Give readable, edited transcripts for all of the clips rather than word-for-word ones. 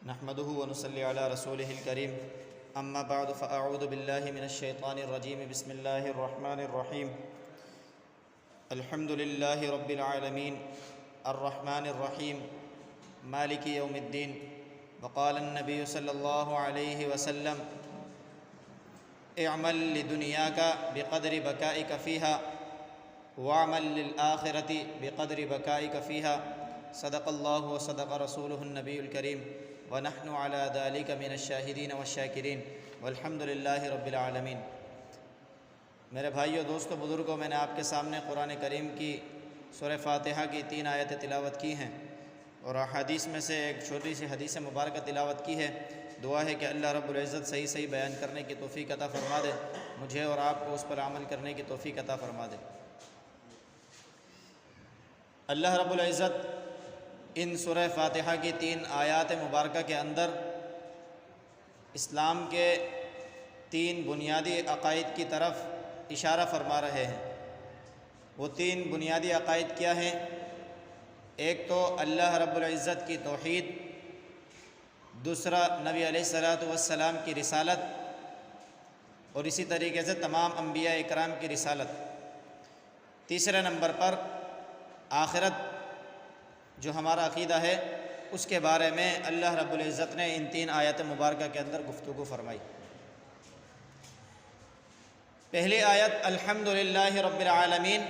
نحمده ونصلي على رسوله الكريم اما بعد فاعوذ بالله من الشيطان الرجيم بسم الله الرحمن الرحيم الحمد لله رب العالمين الرحمن الرحيم مالك يوم الدين. وقال النبي صلى الله عليه وسلم اعمل لدنياك بقدر بكائك فيها واعمل للآخرة بقدر بكائك فيها. صدق الله وصدق رسوله النبي الكريم ونحن على ذلك من الشاہدین والشاکرین والحمد للہ رب العالمین. میرے بھائیو، دوستو، بزرگوں، میں نے آپ کے سامنے قرآن کریم کی سورہ فاتحہ کی 3 آیتیں تلاوت کی ہیں اور احادیث میں سے ایک چھوٹی سی حدیث مبارکہ تلاوت کی ہے. دعا ہے کہ اللہ رب العزت صحیح بیان کرنے کی توفیق عطا فرما دے، مجھے اور آپ کو اس پر عمل کرنے کی توفیق عطا فرما دے. اللہ رب العزت ان سورہ فاتحہ کی 3 آیات مبارکہ کے اندر اسلام کے 3 بنیادی عقائد کی طرف اشارہ فرما رہے ہیں. وہ 3 بنیادی عقائد کیا ہیں؟ ایک تو اللہ رب العزت کی توحید، دوسرا نبی علیہ الصلوۃ والسلام کی رسالت، اور اسی طریقے سے تمام انبیاء اکرام کی رسالت. تیسرے نمبر پر آخرت، جو ہمارا عقیدہ ہے، اس کے بارے میں اللہ رب العزت نے ان 3 آیات مبارکہ کے اندر گفتگو فرمائی. پہلی آیت الحمدللہ رب العالمین،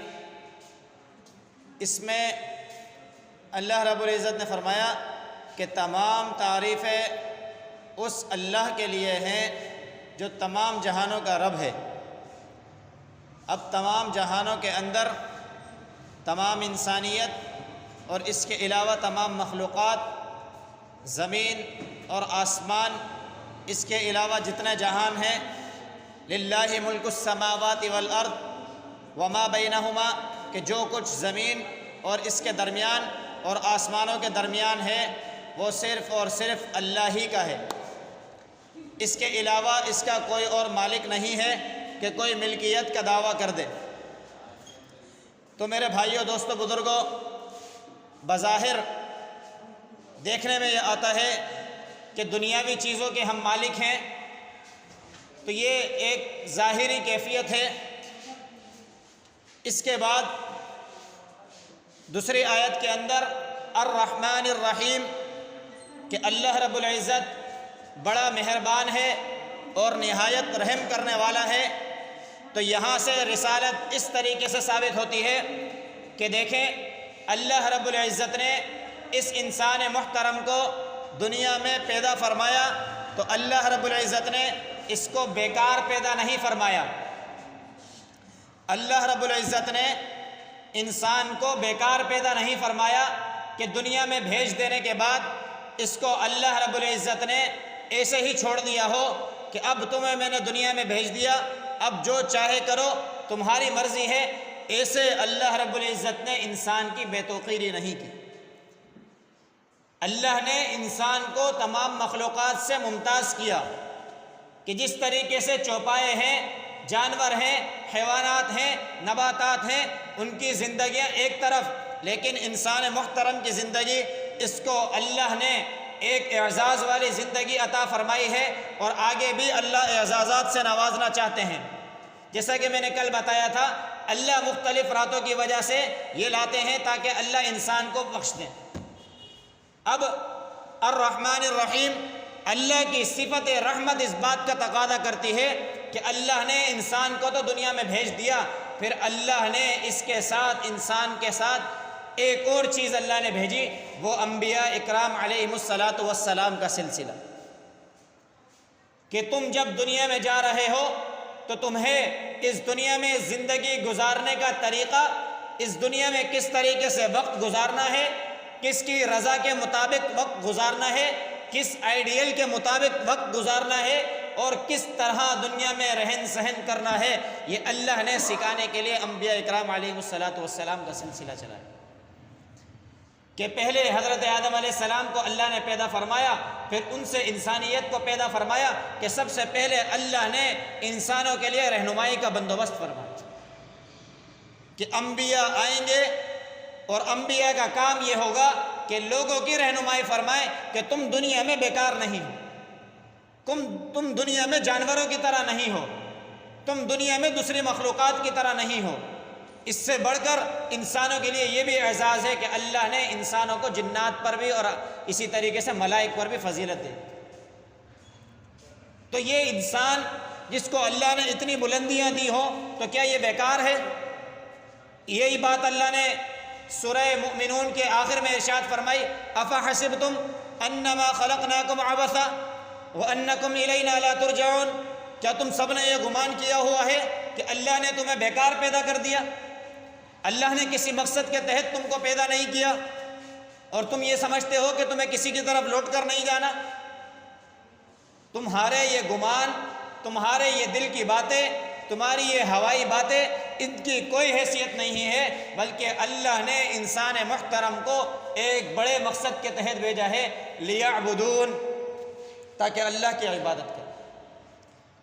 اس میں اللہ رب العزت نے فرمایا کہ تمام تعریفیں اس اللہ کے لیے ہیں جو تمام جہانوں کا رب ہے. اب تمام جہانوں کے اندر تمام انسانیت اور اس کے علاوہ تمام مخلوقات، زمین اور آسمان، اس کے علاوہ جتنے جہان ہیں، للہ ملک السماوات والارض وما بینہما، کہ جو کچھ زمین اور اس کے درمیان اور آسمانوں کے درمیان ہے وہ صرف اور صرف اللہ ہی کا ہے. اس کے علاوہ اس کا کوئی اور مالک نہیں ہے کہ کوئی ملکیت کا دعویٰ کر دے. تو میرے بھائیوں، دوستو، بزرگوں، بظاہر دیکھنے میں یہ آتا ہے کہ دنیاوی چیزوں کے ہم مالک ہیں، تو یہ ایک ظاہری کیفیت ہے. اس کے بعد دوسری آیت کے اندر الرحمن الرحیم، کہ اللہ رب العزت بڑا مہربان ہے اور نہایت رحم کرنے والا ہے. تو یہاں سے رسالت اس طریقے سے ثابت ہوتی ہے کہ دیکھیں، اللہ رب العزت نے اس انسان محترم کو دنیا میں پیدا فرمایا تو اللہ رب العزت نے اس کو بیکار پیدا نہیں فرمایا. اللہ رب العزت نے انسان کو بیکار پیدا نہیں فرمایا کہ دنیا میں بھیج دینے کے بعد اس کو اللہ رب العزت نے ایسے ہی چھوڑ دیا ہو کہ اب تمہیں میں نے دنیا میں بھیج دیا، اب جو چاہے کرو، تمہاری مرضی ہے. ایسے اللہ رب العزت نے انسان کی بے توقیری نہیں کی. اللہ نے انسان کو تمام مخلوقات سے ممتاز کیا کہ جس طریقے سے چوپائے ہیں، جانور ہیں، حیوانات ہیں، نباتات ہیں، ان کی زندگیاں ایک طرف، لیکن انسان محترم کی زندگی، اس کو اللہ نے ایک اعزاز والی زندگی عطا فرمائی ہے اور آگے بھی اللہ اعزازات سے نوازنا چاہتے ہیں. جیسا کہ میں نے کل بتایا تھا، اللہ مختلف راتوں کی وجہ سے یہ لاتے ہیں تاکہ اللہ انسان کو بخش دیں. اب الرحمن الرحیم، اللہ کی صفت رحمت اس بات کا تقاضا کرتی ہے کہ اللہ نے انسان کو تو دنیا میں بھیج دیا، پھر اللہ نے اس کے ساتھ، انسان کے ساتھ ایک اور چیز اللہ نے بھیجی، وہ انبیاء اکرام علیہم الصلاۃ والسلام کا سلسلہ، کہ تم جب دنیا میں جا رہے ہو تو تمہیں اس دنیا میں زندگی گزارنے کا طریقہ، اس دنیا میں کس طریقے سے وقت گزارنا ہے، کس کی رضا کے مطابق وقت گزارنا ہے، کس آئیڈیل کے مطابق وقت گزارنا ہے، اور کس طرح دنیا میں رہن سہن کرنا ہے، یہ اللہ نے سکھانے کے لیے انبیاء اکرام علیہ الصلوۃ والسلام کا سلسلہ چلایا. کہ پہلے حضرت آدم علیہ السلام کو اللہ نے پیدا فرمایا، پھر ان سے انسانیت کو پیدا فرمایا، کہ سب سے پہلے اللہ نے انسانوں کے لیے رہنمائی کا بندوبست فرمایا کہ انبیاء آئیں گے اور انبیاء کا کام یہ ہوگا کہ لوگوں کی رہنمائی فرمائے کہ تم دنیا میں بیکار نہیں ہو، تم دنیا میں جانوروں کی طرح نہیں ہو، تم دنیا میں دوسری مخلوقات کی طرح نہیں ہو۔ اس سے بڑھ کر انسانوں کے لیے یہ بھی اعزاز ہے کہ اللہ نے انسانوں کو جنات پر بھی اور اسی طریقے سے ملائک پر بھی فضیلت دی۔ تو یہ انسان جس کو اللہ نے اتنی بلندیاں دی ہوں تو کیا یہ بیکار ہے؟ یہی بات اللہ نے سورہ مؤمنون کے آخر میں ارشاد فرمائی، افحسبتم انما خلقناکم عبثا وانکم الینا لا ترجعون، کیا تم سب نے یہ گمان کیا ہوا ہے کہ اللہ نے تمہیں بیکار پیدا کر دیا؟ اللہ نے کسی مقصد کے تحت تم کو پیدا نہیں کیا اور تم یہ سمجھتے ہو کہ تمہیں کسی کی طرف لوٹ کر نہیں جانا؟ تمہارے یہ گمان، تمہارے یہ دل کی باتیں، تمہاری یہ ہوائی باتیں، ان کی کوئی حیثیت نہیں ہے، بلکہ اللہ نے انسان محترم کو ایک بڑے مقصد کے تحت بھیجا ہے، لیعبدون، تاکہ اللہ کی عبادت کرے۔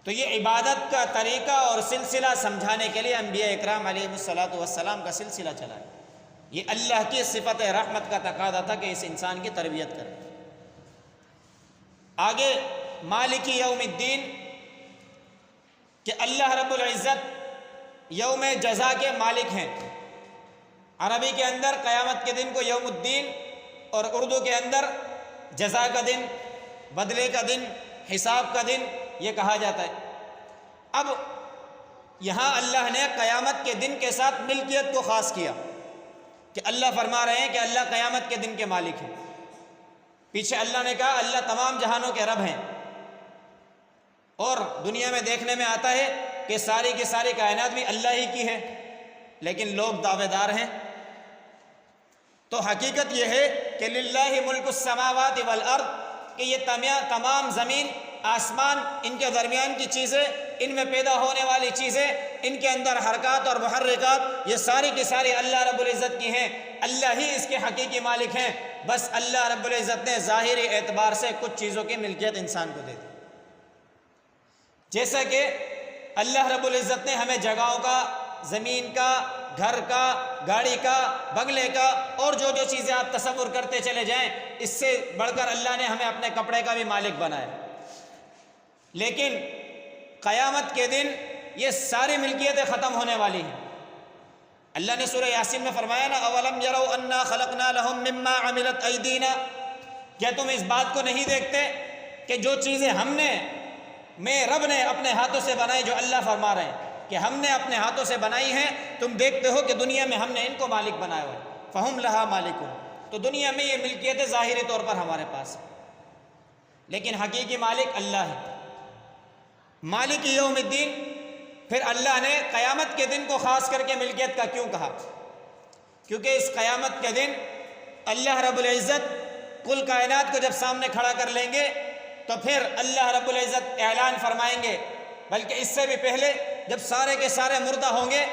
تو یہ عبادت کا طریقہ اور سلسلہ سمجھانے کے لیے انبیاء اکرام علیہ السلام کا سلسلہ چلا ہے۔ یہ اللہ کی صفت رحمت کا تقاضا تھا کہ اس انسان کی تربیت کرے۔ آگے مالک یوم الدین، کہ اللہ رب العزت یوم جزا کے مالک ہیں۔ عربی کے اندر قیامت کے دن کو یوم الدین اور اردو کے اندر جزا کا دن، بدلے کا دن، حساب کا دن یہ کہا جاتا ہے۔ اب یہاں اللہ نے قیامت کے دن کے ساتھ ملکیت کو خاص کیا کہ اللہ فرما رہے ہیں کہ اللہ قیامت کے دن کے مالک ہیں۔ پیچھے اللہ نے کہا اللہ تمام جہانوں کے رب ہیں، اور دنیا میں دیکھنے میں آتا ہے کہ ساری کی ساری کائنات بھی اللہ ہی کی ہے، لیکن لوگ دعوے دار ہیں۔ تو حقیقت یہ ہے کہ للہ ملک السماوات والارض، کہ یہ تمام زمین آسمان، ان کے درمیان کی چیزیں، ان میں پیدا ہونے والی چیزیں، ان کے اندر حرکات اور محرکات، یہ ساری کی ساری اللہ رب العزت کی ہیں، اللہ ہی اس کے حقیقی مالک ہیں۔ بس اللہ رب العزت نے ظاہری اعتبار سے کچھ چیزوں کی ملکیت انسان کو دے دی، جیسا کہ اللہ رب العزت نے ہمیں جگہوں کا، زمین کا، گھر کا، گاڑی کا، بنگلے کا، اور جو جو چیزیں آپ تصور کرتے چلے جائیں، اس سے بڑھ کر اللہ نے ہمیں اپنے کپڑے کا بھی مالک بنایا۔ لیکن قیامت کے دن یہ ساری ملکیتیں ختم ہونے والی ہیں۔ اللہ نے سورہ یاسین میں فرمایا نا، اولم یروا انا خلقنا لهم مما عملت ایدینا، کیا تم اس بات کو نہیں دیکھتے کہ جو چیزیں ہم نے، میں رب نے اپنے ہاتھوں سے بنائی، جو اللہ فرما رہے ہیں کہ ہم نے اپنے ہاتھوں سے بنائی ہیں، تم دیکھتے ہو کہ دنیا میں ہم نے ان کو مالک بنایا ہوا ہے، فہم لہا مالکون، تو دنیا میں یہ ملکیتیں ظاہری طور پر ہمارے پاس ہیں، لیکن حقیقی مالک اللہ ہے۔ مالک یوم الدین، پھر اللہ نے قیامت کے دن کو خاص کر کے ملکیت کا کیوں کہا؟ کیونکہ اس قیامت کے دن اللہ رب العزت کل کائنات کو جب سامنے کھڑا کر لیں گے تو پھر اللہ رب العزت اعلان فرمائیں گے، بلکہ اس سے بھی پہلے جب سارے کے سارے مردہ ہوں گے،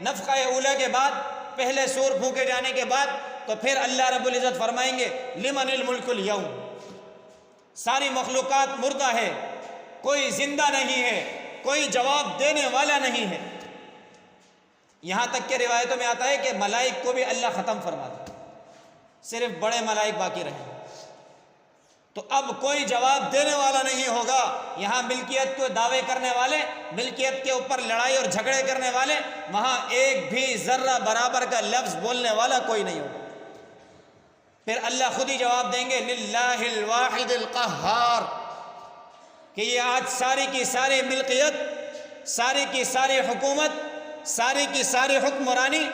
نفخہ اولیٰ کے بعد، پہلے سور پھونکے جانے کے بعد، تو پھر اللہ رب العزت فرمائیں گے لمن الملک اليوم، ساری مخلوقات مردہ ہے، کوئی زندہ نہیں ہے، کوئی جواب دینے والا نہیں ہے۔ یہاں تک کہ روایتوں میں آتا ہے کہ ملائک کو بھی اللہ ختم فرما دے، صرف بڑے ملائک باقی رہیں۔ تو اب کوئی جواب دینے والا نہیں ہوگا۔ یہاں ملکیت کو دعوے کرنے والے، ملکیت کے اوپر لڑائی اور جھگڑے کرنے والے، وہاں ایک بھی ذرہ برابر کا لفظ بولنے والا کوئی نہیں ہوگا۔ پھر اللہ خود ہی جواب دیں گے للہ الواحد القہار، کہ یہ آج ساری کی ساری ملکیت، ساری کی ساری حکومت، ساری کی ساری حکمرانی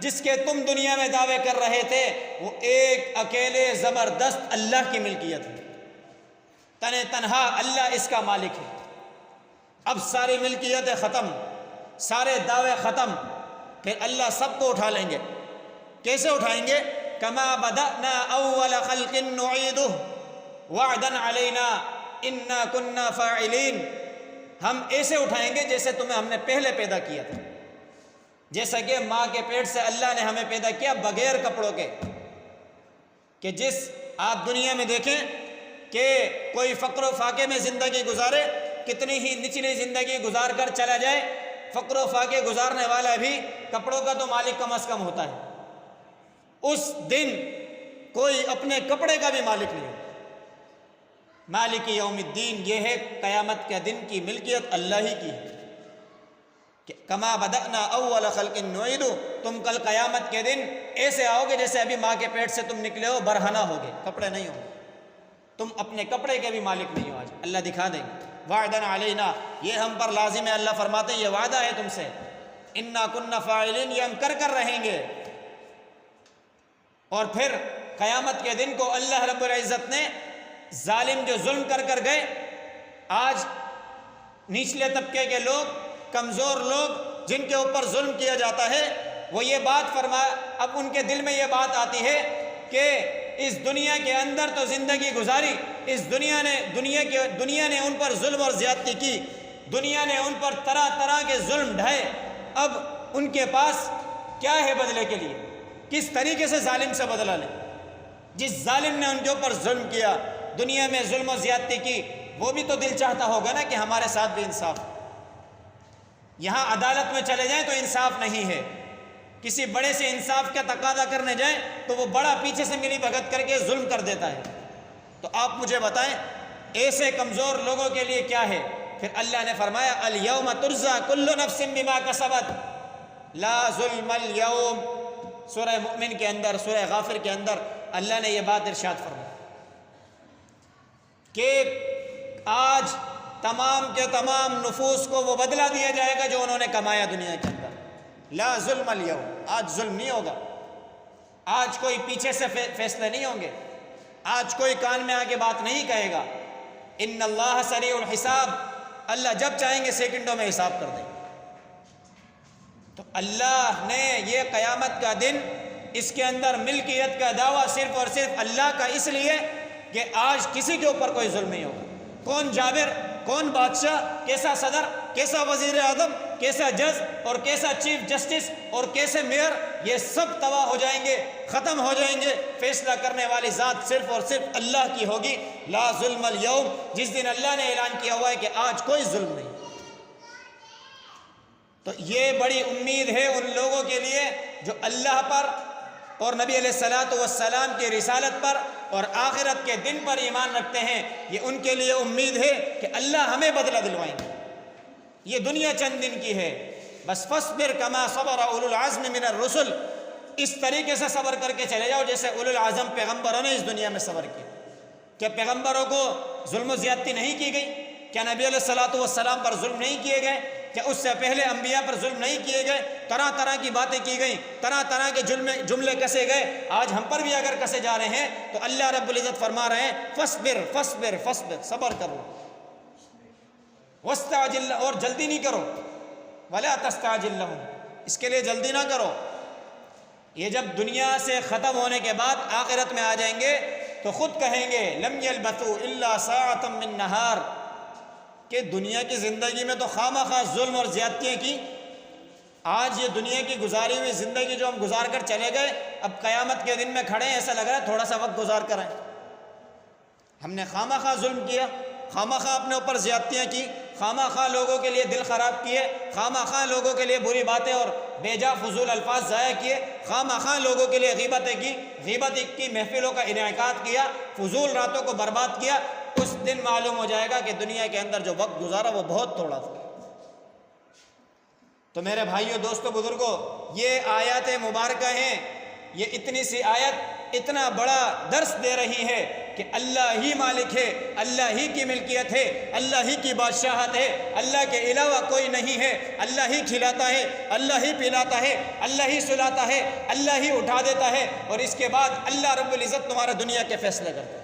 جس کے تم دنیا میں دعوے کر رہے تھے، وہ ایک اکیلے زبردست اللہ کی ملکیت ہے، تنہا اللہ اس کا مالک ہے۔ اب ساری ملکیتیں ختم، سارے دعوے ختم، پھر اللہ سب کو اٹھا لیں گے۔ کیسے اٹھائیں گے؟ کما بدأنا اول خلق نعیدہ وعدا علینا انا کنا فاعلین، ہم ایسے اٹھائیں گے جیسے تمہیں ہم نے پہلے پیدا کیا تھا، جیسا کہ ماں کے پیٹ سے اللہ نے ہمیں پیدا کیا بغیر کپڑوں کے، کہ جس آپ دنیا میں دیکھیں کہ کوئی فقر و فاقے میں زندگی گزارے، کتنی ہی نچلی زندگی گزار کر چلا جائے، فقر و فاقے گزارنے والا بھی کپڑوں کا تو مالک کم از کم ہوتا ہے۔ اس دن کوئی اپنے کپڑے کا بھی مالک نہیں ہوگا۔ مالک یوم الدین، یہ ہے قیامت کے دن کی ملکیت اللہ ہی کی ہے کہ کما بدأنا اول خلق نعید، تم کل قیامت کے دن ایسے آؤ گے جیسے ابھی ماں کے پیٹ سے تم نکلے ہو، برہنہ ہوگے، کپڑے نہیں ہوں گے، تم اپنے کپڑے کے بھی مالک نہیں ہو۔ آج اللہ دکھا دیں گے، وعدن علینا، یہ ہم پر لازم ہے، اللہ فرماتے ہیں یہ وعدہ ہے تم سے، انا کننا فاعلین، یہ ہم کر رہیں گے۔ اور پھر قیامت کے دن کو اللہ رب العزت نے ظالم جو ظلم کر گئے، آج نچلے طبقے کے لوگ، کمزور لوگ جن کے اوپر ظلم کیا جاتا ہے، وہ یہ بات فرمایا، اب ان کے دل میں یہ بات آتی ہے کہ اس دنیا کے اندر تو زندگی گزاری، اس دنیا نے ان پر ظلم اور زیادتی کی، دنیا نے ان پر طرح طرح کے ظلم ڈھائے، اب ان کے پاس کیا ہے بدلے کے لیے؟ کس طریقے سے ظالم سے بدلہ لیں؟ جس ظالم نے ان کے اوپر ظلم کیا، دنیا میں ظلم و زیادتی کی، وہ بھی تو دل چاہتا ہوگا نا کہ ہمارے ساتھ بھی انصاف۔ یہاں عدالت میں چلے جائیں تو انصاف نہیں ہے، کسی بڑے سے انصاف کا تقاضا کرنے جائیں تو وہ بڑا پیچھے سے ملی بھگت کر کے ظلم کر دیتا ہے۔ تو آپ مجھے بتائیں ایسے کمزور لوگوں کے لیے کیا ہے؟ پھر اللہ نے فرمایا الیوم تجزی کل نفس بما کسبت لا ظلم اليوم۔ سورہ مؤمن کے اندر، سورہ غافر کے اندر اللہ نے یہ بات ارشاد فرمائی کہ آج تمام کے تمام نفوس کو وہ بدلہ دیا جائے گا جو انہوں نے کمایا دنیا کے اندر۔ لا ظلم اليوم، آج ظلم نہیں ہوگا، آج کوئی پیچھے سے فیصلے نہیں ہوں گے، آج کوئی کان میں آگے بات نہیں کہے گا۔ ان اللہ سریع الحساب، اللہ جب چاہیں گے سیکنڈوں میں حساب کر دیں گے۔ تو اللہ نے یہ قیامت کا دن، اس کے اندر ملکیت کا دعویٰ صرف اور صرف اللہ کا، اس لیے کہ آج کسی کے اوپر کوئی ظلم نہیں ہوگا۔ کون جابر، کون بادشاہ، کیسا صدر، کیسا وزیر اعظم، کیسا جج اور کیسا چیف جسٹس اور کیسے میئر، یہ سب تباہ ہو جائیں گے، ختم ہو جائیں گے۔ فیصلہ کرنے والی ذات صرف اور صرف اللہ کی ہوگی۔ لا ظلم اليوم، جس دن اللہ نے اعلان کیا ہوا ہے کہ آج کوئی ظلم نہیں۔ تو یہ بڑی امید ہے ان لوگوں کے لیے جو اللہ پر اور نبی علیہ الصلوۃ والسلام کی رسالت پر اور آخرت کے دن پر ایمان رکھتے ہیں۔ یہ ان کے لیے امید ہے کہ اللہ ہمیں بدلہ دلوائیں گے۔ یہ دنیا چند دن کی ہے، بس فاصبر کما صبر اولو العزم من الرسل، اس طریقے سے صبر کر کے چلے جاؤ جیسے اولو العزم پیغمبروں نے اس دنیا میں صبر کیا۔ کیا پیغمبروں کو ظلم و زیادتی نہیں کی گئی؟ کیا نبی علیہ الصلوۃ والسلام پر ظلم نہیں کیے گئے؟ کیا اس سے پہلے انبیاء پر ظلم نہیں کیے گئے؟ طرح طرح کی باتیں کی گئیں، طرح طرح کے جملے کسے گئے۔ آج ہم پر بھی اگر کسے جا رہے ہیں تو اللہ رب العزت فرما رہے ہیں فاصبر فاصبر فاصبر، صبر کرو، واستعجل، اور جلدی نہیں کرو، ولا تستعجل لهم، اس کے لیے جلدی نہ کرو۔ یہ جب دنیا سے ختم ہونے کے بعد آخرت میں آ جائیں گے تو خود کہیں گے لم یلبثوا الا ساعۃ من نہار، کہ دنیا کی زندگی میں تو خواہ ظلم اور زیادتیاں کی، آج یہ دنیا کی گزاری ہوئی زندگی جو ہم گزار کر چلے گئے، اب قیامت کے دن میں کھڑے ہیں، ایسا لگ رہا ہے تھوڑا سا وقت گزار کر آئیں۔ ہم نے خواہ ظلم کیا، خواہ اپنے اوپر زیادتیاں کی، خواہ لوگوں کے لیے دل خراب کیے، خواہ لوگوں کے لیے بری باتیں اور بے جا فضول الفاظ ضائع کیے، خواہ لوگوں کے لیے غیبتیں کی، غیبت کی محفلوں کا انعقاد کیا، فضول راتوں کو برباد کیا۔ اس دن معلوم ہو جائے گا کہ دنیا کے اندر جو وقت گزارا وہ بہت تھوڑا تھا۔ تو میرے بھائیوں، دوستوں، بزرگوں، یہ آیات مبارکہ ہیں، یہ اتنی سی آیت اتنا بڑا درس دے رہی ہے کہ اللہ ہی مالک ہے، اللہ ہی کی ملکیت ہے، اللہ ہی کی بادشاہت ہے، اللہ کے علاوہ کوئی نہیں ہے، اللہ ہی کھلاتا ہے، اللہ ہی پلاتا ہے، اللہ ہی سلاتا ہے، اللہ ہی اٹھا دیتا ہے، اور اس کے بعد اللہ رب العزت تمہارا دنیا کے فیصلے کرتا ہے۔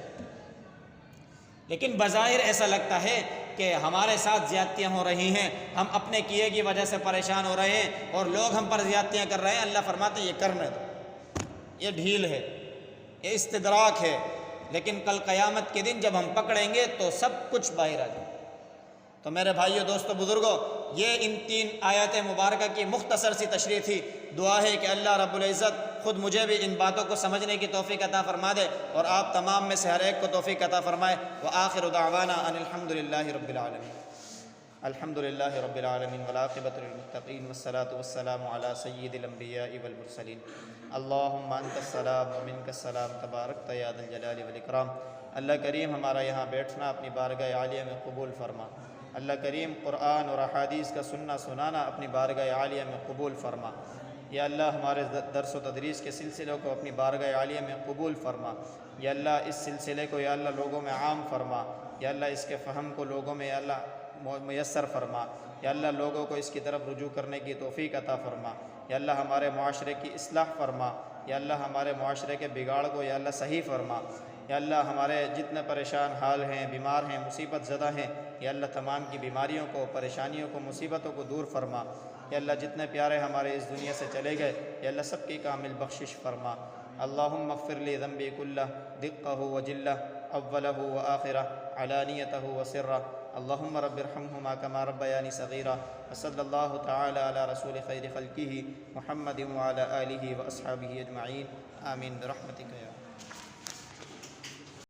لیکن بظاہر ایسا لگتا ہے کہ ہمارے ساتھ زیادتیاں ہو رہی ہیں، ہم اپنے کیے کی وجہ سے پریشان ہو رہے ہیں اور لوگ ہم پر زیادتیاں کر رہے ہیں۔ اللہ فرماتے ہیں یہ کرنے دو، یہ ڈھیل ہے، یہ استدراک ہے، لیکن کل قیامت کے دن جب ہم پکڑیں گے تو سب کچھ باہر آ جائے۔ تو میرے بھائیو، دوستو، بزرگوں، یہ ان 3 آیات مبارکہ کی مختصر سی تشریح تھی۔ دعا ہے کہ اللہ رب العزت خود مجھے بھی ان باتوں کو سمجھنے کی توفیق عطا فرما دے اور آپ تمام میں سے ہر ایک کو توفیق عطا فرمائے۔ وآخر دعوانا ان الحمد للہ رب العالمین۔ الحمدللہ رب العالمین والعاقبۃ للمتقین والصلاۃ والسلام علی سید الانبیاء والمرسلین اللہم انت السلام ومنک السلام تبارکت یا ذا الجلال والاکرام۔ اللہ کریم ہمارا یہاں بیٹھنا اپنی بارگاہ عالیہ میں قبول فرما۔ اللہ کریم قرآن اور احادیث کا سننا سنانا اپنی بارگاہ عالیہ میں قبول فرما۔ یا اللہ ہمارے درس و تدریس کے سلسلوں کو اپنی بارگاہ عالیہ میں قبول فرما۔ یا اللہ اس سلسلے کو یا اللہ لوگوں میں عام فرما۔ یا اللہ اس کے فہم کو لوگوں میں یا اللہ میسر فرما۔ یا اللہ لوگوں کو اس کی طرف رجوع کرنے کی توفیق عطا فرما۔ یا اللہ ہمارے معاشرے کی اصلاح فرما۔ یا اللہ ہمارے معاشرے کے بگاڑ کو یا اللہ صحیح فرما۔ یا اللہ ہمارے جتنے پریشان حال ہیں، بیمار ہیں، مصیبت زدہ ہیں، یا اللہ تمام کی بیماریوں کو، پریشانیوں کو، مصیبتوں کو دور فرما۔ یا اللہ جتنے پیارے ہمارے اس دنیا سے چلے گئے یا اللہ سب کی کامل بخشش فرما۔ اللہم اغفر لی ذنبی کلہ دقہ وجلہ اولہ وآخرہ علانیتہ وسرہ۔ اللہم رب ارحمہما کما ربیانی صغیرہ۔ وصلی اللہ تعالی علی رسول خیر خلقہ محمد وعلی آلہ واصحابہ اجمعین، آمین برحمتک یا